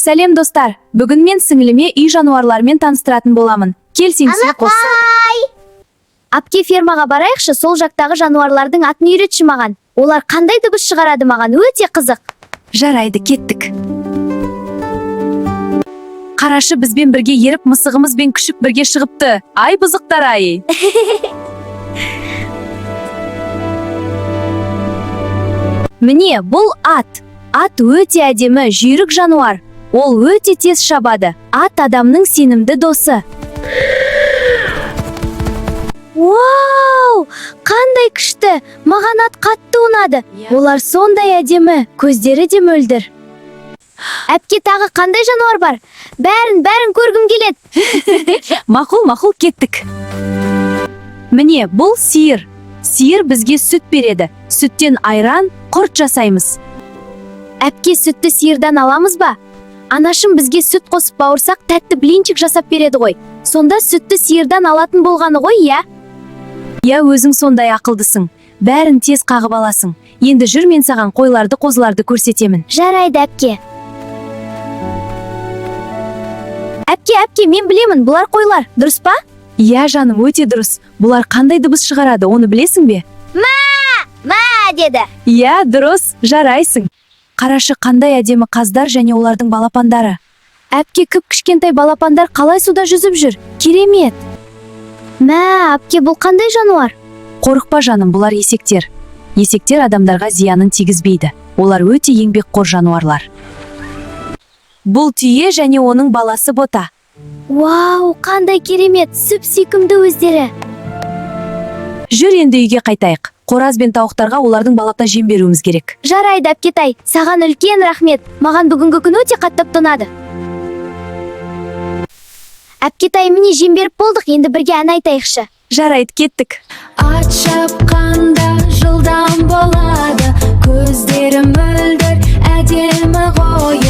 Сәлем достар, бүгін мен сіңіліме үй жануарлармен таныстыратын боламын. Келсеңіз қос. Апке фермаға барайықшы, сол жақтағы жануарлардың атын үйретші маған. Олар қандай дыбыс шығарады, маған өте қызық. Жарайды, кеттік. Қарашы, бізбен бірге еріп, мысығымыз бен күшік бірге шығыпты. Ай, бұзықтар ай. Міне, бұл ат. Ат өте әдемі, жүйрік жануар. Ол өте тез шабады. Ат адамның сенімді досы. Вау! Қандай күшті! Маған ат қатты ұнады. Олар сондай әдемі, көздері де мөлдір. Әпке, тағы қандай жануар бар? Бәрін көргім келеді. Мақұл, кеттік. Міне, бұл сиыр. Сиыр бізге сүт береді. Сүттен айран, құрт жасаймыз. Әпке, сүтті сиырдан аламыз ба? Анашым бізге сүт қосып бауырсақ, тәтті блинчик жасап береді ғой. Сонда сүтті сиырдан алатын болғаны ғой, иә? Я, өзің сондай ақылдысың. Бәрін тез қағып аласың. Енді жүр, мен саған қойларды, қозыларды көрсетемін. Жарайды, әпке. Әпке, мен білемін, бұлар қойлар, дұрыс па? Я, жаным, өте дұрыс. Бұлар қандай дыбыс шығарады, оны білесің бе? Ма деді. Я, дұрыс, жарайсың. Қарашы, қандай әдемі қаздар және олардың балапандары. Әпке, кішкентай балапандар қалай суда жүзіп жүр? Керемет. Әпке, бұл қандай жануар? Қорықпа жаным, бұлар есектер. Есектер адамдарға зиянын тигізбейді. Олар өте еңбекқор жануарлар. Бұл түйе және оның баласы бота. Вау, қандай керемет, сүп-сүйкімді өздері. Жүр, енді үйге қайтайық. Қораз бен тауықтарға олардың балапта жем беруіміз керек. Жарайды, әпкетай, саған үлкен рахмет. Маған бүгінгі күн өте қаттап тұнады. Әпкетай, міне жем беріп болдық, енді бірге ән айтайықшы. Жарайды, кеттік. Ат шапқанда жылдам болады, көздері мөлдір, әдемі ғой.